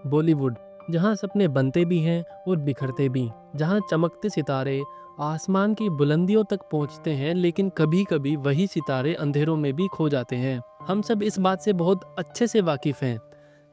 बॉलीवुड, जहाँ सपने बनते भी हैं और बिखरते भी, जहाँ चमकते सितारे आसमान की बुलंदियों तक पहुँचते हैं, लेकिन कभी कभी वही सितारे अंधेरों में भी खो जाते हैं। हम सब इस बात से बहुत अच्छे से वाकिफ हैं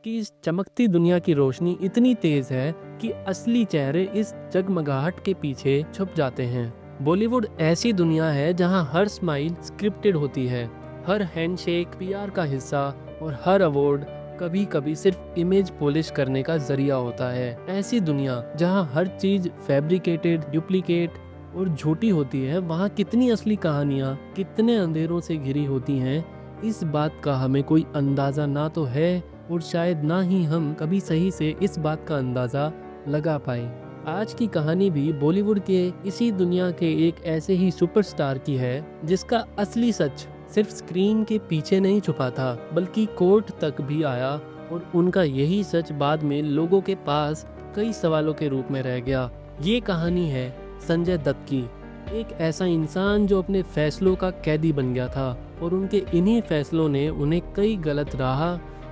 कि इस चमकती दुनिया की रोशनी इतनी तेज है कि असली चेहरे इस जगमगाहट के पीछे छुप जाते हैं। बॉलीवुड ऐसी दुनिया है जहाँ हर स्माइल स्क्रिप्टेड होती है, हर हैंडशेक पीआर का हिस्सा और हर अवार्ड कभी कभी सिर्फ इमेज पॉलिश करने का जरिया होता है। ऐसी दुनिया जहां हर चीज फैब्रिकेटेड, डुप्लीकेट और झूठी होती है, वहां कितनी असली कहानियां कितने अंधेरों से घिरी होती हैं, इस बात का हमें कोई अंदाजा ना तो है और शायद ना ही हम कभी सही से इस बात का अंदाजा लगा पाए। आज की कहानी भी बॉलीवुड के इसी दुनिया के एक ऐसे ही सुपरस्टार की है जिसका असली सच सिर्फ स्क्रीन के पीछे नहीं छुपा था, बल्कि कोर्ट तक भी आया और उनका यही सच बाद में लोगों के पास कई सवालों के रूप में रह गया। ये कहानी है संजय दत्त की, एक ऐसा इंसान जो अपने फैसलों का कैदी बन गया था और उनके इन्हीं फैसलों ने उन्हें कई गलत राह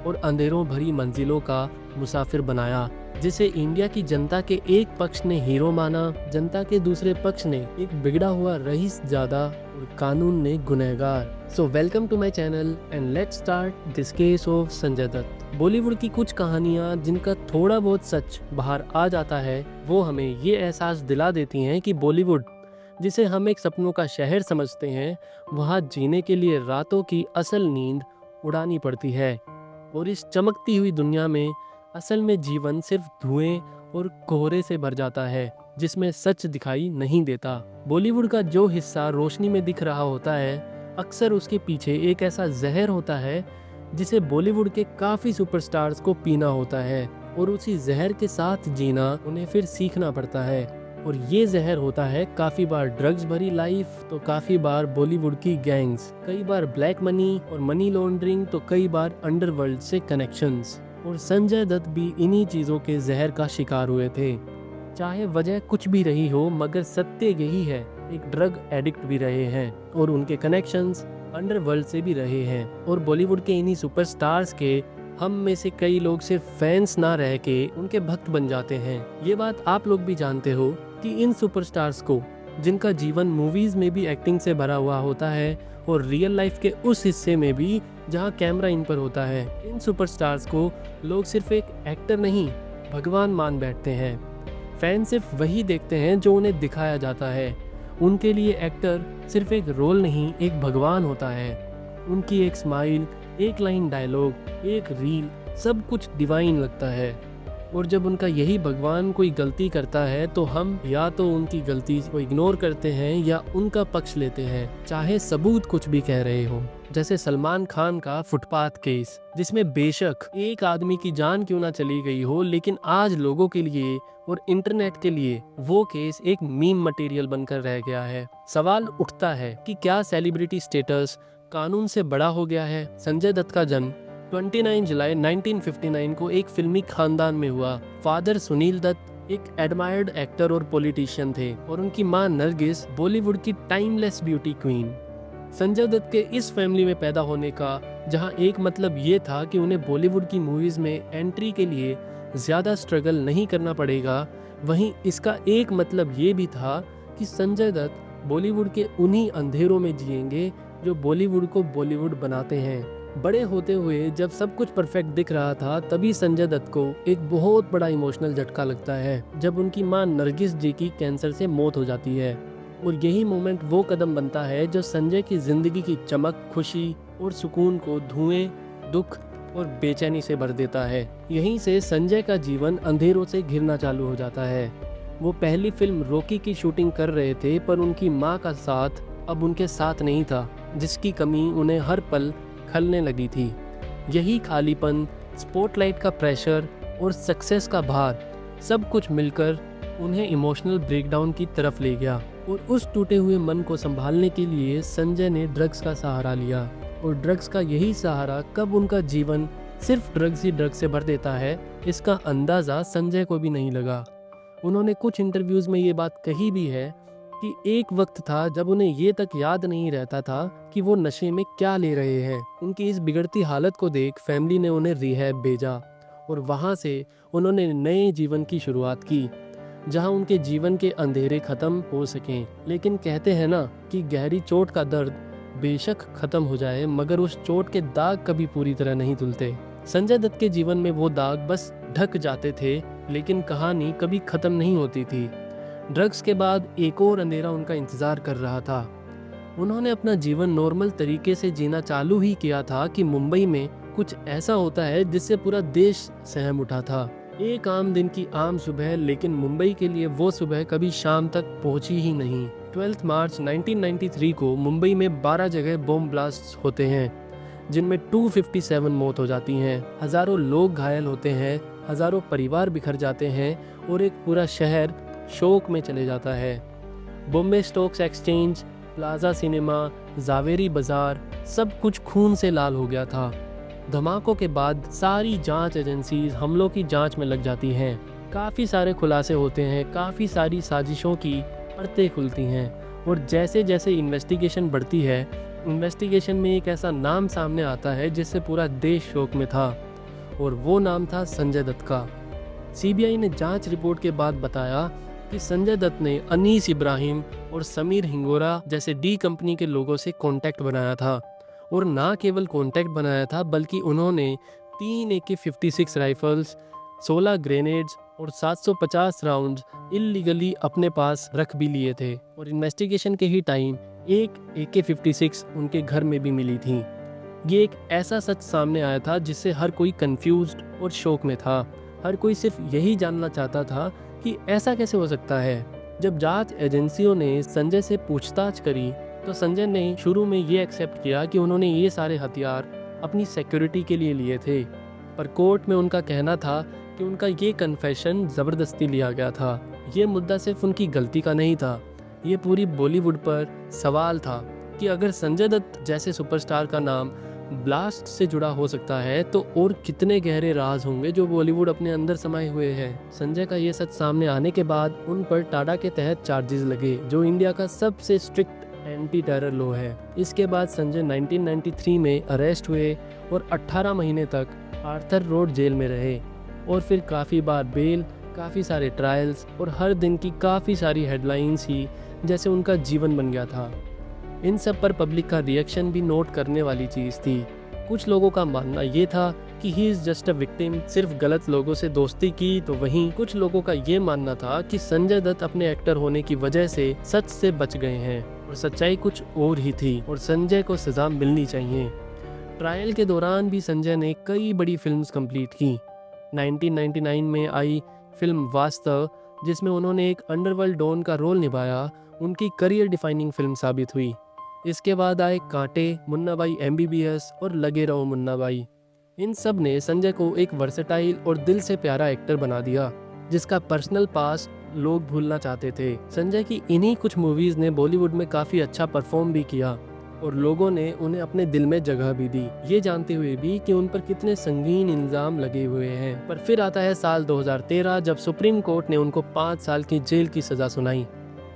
और अंधेरों भरी मंजिलों का मुसाफिर बनाया, जिसे इंडिया की जनता के एक पक्ष ने हीरो माना, जनता के दूसरे पक्ष ने एक बिगड़ा हुआ रईस ज्यादा और कानून ने गुनहगार। So welcome to my channel and let's start this case of Sanjay Dutt. Bollywood की कुछ कहानियां जिनका थोड़ा बहुत सच बाहर आ जाता है, वो हमें ये एहसास दिला देती हैं कि बॉलीवुड, जिसे हम एक सपनों का शहर समझते हैं, वहाँ जीने के लिए रातों की असल नींद उड़ानी पड़ती है। और इस चमकती हुई दुनिया में असल में जीवन सिर्फ धुएं और कोहरे से भर जाता है, जिसमें सच दिखाई नहीं देता। बॉलीवुड का जो हिस्सा रोशनी में दिख रहा होता है, अक्सर उसके पीछे एक ऐसा जहर होता है जिसे बॉलीवुड के काफ़ी सुपरस्टार्स को पीना होता है और उसी जहर के साथ जीना उन्हें फिर सीखना पड़ता है। और ये जहर होता है काफ़ी बार ड्रग्स भरी लाइफ, तो काफ़ी बार बॉलीवुड की गैंग्स, कई बार ब्लैक मनी और मनी लॉन्ड्रिंग, तो कई बार अंडरवर्ल्ड से कनेक्शंस। और संजय दत्त भी इन्हीं चीज़ों के जहर का शिकार हुए थे। चाहे वजह कुछ भी रही हो, मगर सत्य यही है, एक ड्रग एडिक्ट भी रहे हैं और उनके कनेक्शंस अंडरवर्ल्ड से भी रहे हैं। और बॉलीवुड के इन्हीं सुपरस्टार्स के हम में से कई लोग सिर्फ फैंस ना रह के उनके भक्त बन जाते हैं। ये बात आप लोग भी जानते हो कि इन सुपरस्टार्स को, जिनका जीवन मूवीज में भी एक्टिंग से भरा हुआ होता है और रियल लाइफ के उस हिस्से में भी जहां कैमरा इन पर होता है, इन सुपरस्टार्स को लोग सिर्फ एक एक्टर नहीं, भगवान मान बैठते हैं। फैन सिर्फ वही देखते हैं जो उन्हें दिखाया जाता है। उनके लिए एक्टर सिर्फ एक रोल नहीं, एक भगवान होता है। उनकी एक स्माइल, एक लाइन डायलॉग, एक रील, सब कुछ डिवाइन लगता है। और जब उनका यही भगवान कोई गलती करता है, तो हम या तो उनकी गलती को इग्नोर करते हैं या उनका पक्ष लेते हैं, चाहे सबूत कुछ भी कह रहे हो। जैसे सलमान खान का फुटपाथ केस, जिसमें बेशक एक आदमी की जान क्यों ना चली गई हो, लेकिन आज लोगों के लिए और इंटरनेट के लिए वो केस एक मीम मटेरियल बनकर रह गया है। सवाल उठता है कि क्या सेलिब्रिटी स्टेटस कानून से बड़ा हो गया है? संजय दत्त का जन्म 29 जुलाई 1959 को एक फिल्मी खानदान में हुआ। फादर सुनील दत्त एक एडमायर्ड एक्टर और पॉलिटिशियन थे और उनकी मां नरगिस बॉलीवुड की timeless beauty queen. Sanjay Dutt के इस फैमिली में पैदा होने का जहां एक मतलब ये था कि उन्हें बॉलीवुड की मूवीज में एंट्री के लिए ज्यादा स्ट्रगल नहीं करना पड़ेगा, वहीं इसका एक मतलब ये भी था कि संजय दत्त बॉलीवुड के उन्हीं अंधेरों में जिएंगे जो बॉलीवुड को बॉलीवुड बनाते हैं। बड़े होते हुए जब सब कुछ परफेक्ट दिख रहा था, तभी संजय दत्त को एक बहुत बड़ा इमोशनल झटका लगता है जब उनकी मां नरगिस जी की कैंसर से मौत हो जाती है। और यही मोमेंट वो कदम बनता है जो संजय की जिंदगी की चमक, खुशी और सुकून को धुएं, दुख और बेचैनी से भर देता है। यहीं से संजय का जीवन अंधेरों से घिरना चालू हो जाता है। वो पहली फिल्म रॉकी की शूटिंग कर रहे थे, पर उनकी माँ का साथ अब उनके साथ नहीं था, जिसकी कमी उन्हें हर पल खलने लगी थी। यही खालीपन, स्पॉटलाइट का प्रेशर और सक्सेस का भार, सब कुछ मिलकर उन्हें इमोशनल ब्रेकडाउन की तरफ ले गया। और उस टूटे हुए मन को संभालने के लिए संजय ने ड्रग्स का सहारा लिया। और ड्रग्स का यही सहारा कब उनका जीवन सिर्फ ड्रग्स ही ड्रग्स से भर देता है, इसका अंदाज़ा संजय को भी नहीं लगा। उन्होंने कुछ इंटरव्यूज़ में ये बात कही भी है कि एक वक्त था जब उन्हें ये तक याद नहीं रहता था कि वो नशे में क्या ले रहे हैं। उनकी इस बिगड़ती हालत को देख फैमिली ने उन्हें रिहैब भेजा और वहाँ से उन्होंने नए जीवन की शुरुआत की, जहाँ उनके जीवन के अंधेरे खत्म हो सकें। लेकिन कहते हैं ना कि गहरी चोट का दर्द बेशक खत्म हो जाए, मगर उस चोट के दाग कभी पूरी तरह नहीं धुलते। संजय दत्त के जीवन में वो दाग बस ढक जाते थे, लेकिन कहानी कभी खत्म नहीं होती थी। ड्रग्स के बाद एक और अंधेरा उनका इंतजार कर रहा था। उन्होंने अपना जीवन नॉर्मल तरीके से जीना चालू ही किया था कि मुंबई में कुछ ऐसा होता है जिससे पूरा देश सहम उठा था। एक आम दिन की आम सुबह, लेकिन मुंबई के लिए वो सुबह कभी शाम तक पहुंची ही नहीं। 12 मार्च 1993 को मुंबई में 12 जगह बॉम्ब ब्लास्ट होते हैं, जिनमें 257 मौत हो जाती हैं। हजारों लोग घायल होते हैं, हजारों परिवार बिखर जाते हैं और एक पूरा शहर शोक में चले जाता है। Bombay stock exchange, plaza cinema, Zaveri Bazaar, सब कुछ खून से लाल हो गया था। धमाकों के बाद सारी जांच एजेंसीज हमलों की जांच में लग जाती हैं। काफ़ी सारे खुलासे होते हैं, काफ़ी सारी साजिशों की परतें खुलती हैं, और जैसे जैसे इन्वेस्टिगेशन बढ़ती है, इन्वेस्टिगेशन में एक ऐसा नाम सामने आता है जिससे पूरा देश शोक में था, और वो नाम था संजय दत्त का। सीबीआई ने जांच रिपोर्ट के बाद बताया कि संजय दत्त ने अनीस इब्राहिम और समीर हिंगोरा जैसे डी कंपनी के लोगों से कांटेक्ट बनाया था, और ना केवल कांटेक्ट बनाया था बल्कि उन्होंने 3 AK-56 राइफल्स, 16 ग्रेनेड्स और 750 राउंड्स इल्लीगली अपने पास रख भी लिए थे। और इन्वेस्टिगेशन के ही टाइम एक AK-56 उनके घर में भी मिली थी। ये एक ऐसा सच सामने आया था जिससे हर कोई कंफ्यूज्ड और शोक में था। हर कोई सिर्फ यही जानना चाहता था कि ऐसा कैसे हो सकता है। जब जांच एजेंसियों ने संजय से पूछताछ करी तो संजय ने शुरू में ये एक्सेप्ट किया कि उन्होंने ये सारे हथियार अपनी सिक्योरिटी के लिए लिए थे, पर कोर्ट में उनका कहना था कि उनका ये कन्फेशन ज़बरदस्ती लिया गया था। ये मुद्दा सिर्फ उनकी गलती का नहीं था, ये पूरी बॉलीवुड पर सवाल था कि अगर संजय दत्त जैसे सुपरस्टार का नाम ब्लास्ट से जुड़ा हो सकता है तो और कितने गहरे राज होंगे जो बॉलीवुड अपने अंदर समाये हुए हैं। संजय का ये सच सामने आने के बाद उन पर टाडा के तहत चार्जेस लगे, जो इंडिया का सबसे स्ट्रिक्ट एंटी टेरर लॉ है। इसके बाद संजय 1993 में अरेस्ट हुए और 18 महीने तक आर्थर रोड जेल में रहे, और फिर काफ़ी बार बेल, काफ़ी सारे ट्रायल्स और हर दिन की काफ़ी सारी हेडलाइंस ही जैसे उनका जीवन बन गया था। इन सब पर पब्लिक का रिएक्शन भी नोट करने वाली चीज़ थी। कुछ लोगों का मानना ये था कि he is just a victim, सिर्फ गलत लोगों से दोस्ती की, तो वहीं कुछ लोगों का ये मानना था कि संजय दत्त अपने एक्टर होने की वजह से सच से बच गए हैं और सच्चाई कुछ और ही थी और संजय को सज़ा मिलनी चाहिए। ट्रायल के दौरान भी संजय ने कई बड़ी फिल्म्स कंप्लीट की। 1999 में आई फिल्म वास्तव, जिसमें उन्होंने एक अंडरवर्ल्ड डॉन का रोल निभाया, उनकी करियर डिफाइनिंग फिल्म साबित हुई। इसके बाद आए कांटे, मुन्ना भाई MBBS और लगे रहो मुन्ना भाई। इन सब ने संजय को एक वर्सेटाइल और दिल से प्यारा एक्टर बना दिया, जिसका पर्सनल पास्ट लोग भूलना चाहते थे। संजय की इन्हीं कुछ मूवीज ने बॉलीवुड में काफ़ी अच्छा परफॉर्म भी किया और लोगों ने उन्हें अपने दिल में जगह भी दी, ये जानते हुए भी कि उन पर कितने संगीन इल्जाम लगे हुए हैं। पर फिर आता है साल 2013, जब सुप्रीम कोर्ट ने उनको 5 साल की जेल की सज़ा सुनाई।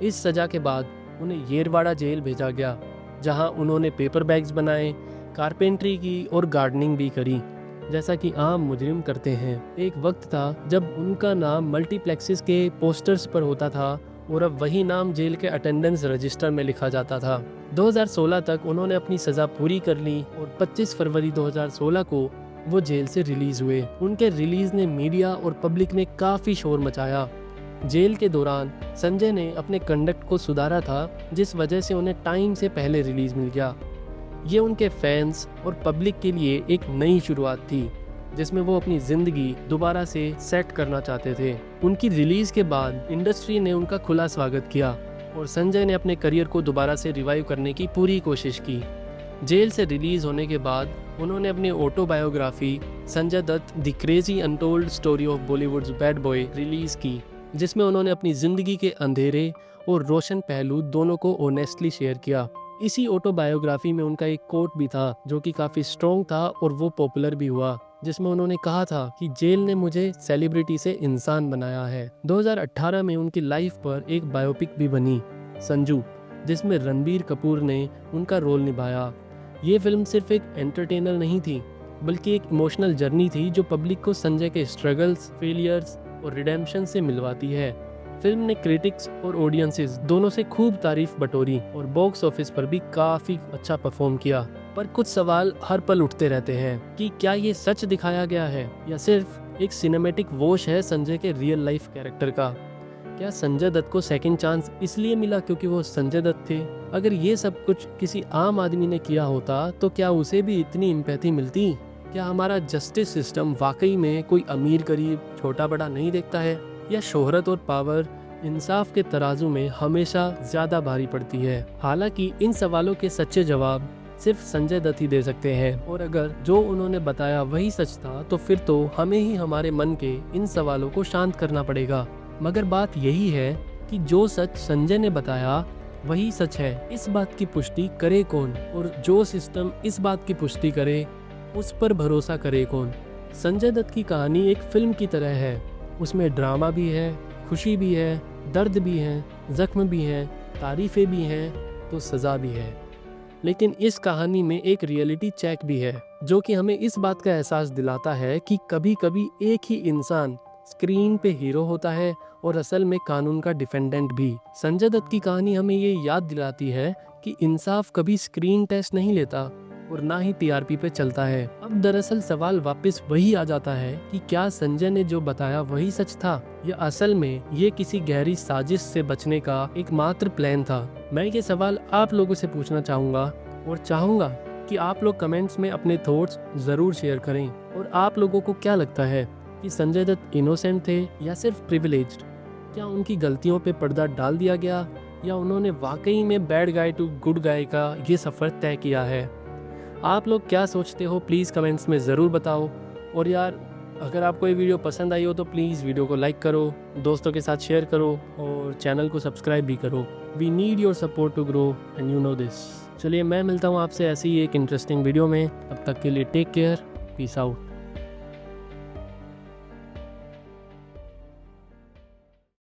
इस सज़ा के बाद उन्हें येरवाड़ा जेल भेजा गया, जहां उन्होंने पेपर बैग्स बनाए, कारपेंट्री की और गार्डनिंग भी करी, जैसा कि आम मुजरिम करते हैं। एक वक्त था जब उनका नाम मल्टीप्लेक्सेस के पोस्टर्स पर होता था और अब वही नाम जेल के अटेंडेंस रजिस्टर में लिखा जाता था। 2016 तक उन्होंने अपनी सज़ा पूरी कर ली और 25 फरवरी 2016 को वो जेल से रिलीज़ हुए। उनके रिलीज़ ने मीडिया और पब्लिक में काफ़ी शोर मचाया। जेल के दौरान संजय ने अपने कंडक्ट को सुधारा था, जिस वजह से उन्हें टाइम से पहले रिलीज मिल गया। ये उनके फैंस और पब्लिक के लिए एक नई शुरुआत थी, जिसमें वो अपनी ज़िंदगी दोबारा से सेट करना चाहते थे। उनकी रिलीज़ के बाद इंडस्ट्री ने उनका खुला स्वागत किया और संजय ने अपने करियर को दोबारा से रिवाइव करने की पूरी कोशिश की। जेल से रिलीज़ होने के बाद उन्होंने अपनी autobiography Sanjay Dutt the crazy untold story of Bollywood's bad boy release की, जिसमें उन्होंने अपनी ज़िंदगी के अंधेरे और रोशन पहलू दोनों को ऑनेस्टली शेयर किया। इसी ऑटोबायोग्राफी में उनका एक कोट भी था जो कि काफ़ी स्ट्रॉन्ग था और वो पॉपुलर भी हुआ, जिसमें उन्होंने कहा था कि जेल ने मुझे सेलिब्रिटी से इंसान बनाया है। 2018 में उनकी लाइफ पर एक बायोपिक भी बनी, संजू, जिसमें रणबीर कपूर ने उनका रोल निभाया। ये फिल्म सिर्फ एक एंटरटेनर नहीं थी, बल्कि एक इमोशनल जर्नी थी जो पब्लिक को संजय के स्ट्रगल्स, फेलियर्स और रिडेम्पशन से मिलवाती है। फिल्म ने क्रिटिक्स और ऑडियंसेस दोनों से खूब तारीफ बटोरी और बॉक्स ऑफिस पर भी काफी अच्छा परफॉर्म किया। पर कुछ सवाल हर पल उठते रहते हैं कि क्या ये सच दिखाया गया है या सिर्फ एक सिनेमैटिक वॉश है संजय के रियल लाइफ कैरेक्टर का। क्या संजय दत्त को सेकंड चांस इसलिए मिला क्योंकि वो संजय दत्त थे? अगर ये सब कुछ किसी आम आदमी ने किया होता तो क्या उसे भी इतनी एम्पैथी मिलती? क्या हमारा जस्टिस सिस्टम वाकई में कोई अमीर गरीब छोटा बड़ा नहीं देखता है, या शोहरत और पावर इंसाफ के तराजू में हमेशा ज्यादा भारी पड़ती है? हालांकि इन सवालों के सच्चे जवाब सिर्फ संजय दत्त ही दे सकते हैं, और अगर जो उन्होंने बताया वही सच था तो फिर तो हमें ही हमारे मन के इन सवालों को शांत करना पड़ेगा। मगर बात यही है कि जो सच संजय ने बताया वही सच है, इस बात की पुष्टि करे कौन? और जो सिस्टम इस बात की पुष्टि करे उस पर भरोसा करे कौन? संजय दत्त की कहानी एक फिल्म की तरह है। उसमें ड्रामा भी है, खुशी भी है, दर्द भी है, जख्म भी है, तारीफें भी हैं तो सज़ा भी है। लेकिन इस कहानी में एक रियलिटी चेक भी है जो कि हमें इस बात का एहसास दिलाता है कि कभी कभी एक ही इंसान स्क्रीन पे हीरो होता है और असल में कानून का डिफेंडेंट भी। संजय दत्त की कहानी हमें ये याद दिलाती है कि इंसाफ कभी स्क्रीन टेस्ट नहीं लेता और ना ही टीआरपी पे चलता है। अब दरअसल सवाल वापस वही आ जाता है कि क्या संजय ने जो बताया वही सच था, या असल में ये किसी गहरी साजिश से बचने का एक मात्र प्लान था? मैं ये सवाल आप लोगों से पूछना चाहूँगा और चाहूँगा कि आप लोग कमेंट्स में अपने थॉट्स ज़रूर शेयर करें। और आप लोगों को क्या लगता है कि संजय दत्त इनोसेंट थे या सिर्फ प्रिविलेज्ड? क्या उनकी गलतियों पे पर्दा डाल दिया गया, या उन्होंने वाकई में bad guy to good guy का ये सफ़र तय किया है? आप लोग क्या सोचते हो प्लीज़ कमेंट्स में ज़रूर बताओ। और यार, अगर आपको ये वीडियो पसंद आई हो तो प्लीज़ वीडियो को लाइक करो, दोस्तों के साथ शेयर करो और चैनल को सब्सक्राइब भी करो। We need your support to grow and you know this. चलिए, मैं मिलता हूँ आपसे ऐसी ही एक इंटरेस्टिंग वीडियो में। तब तक के लिए टेक केयर, पीस आउट।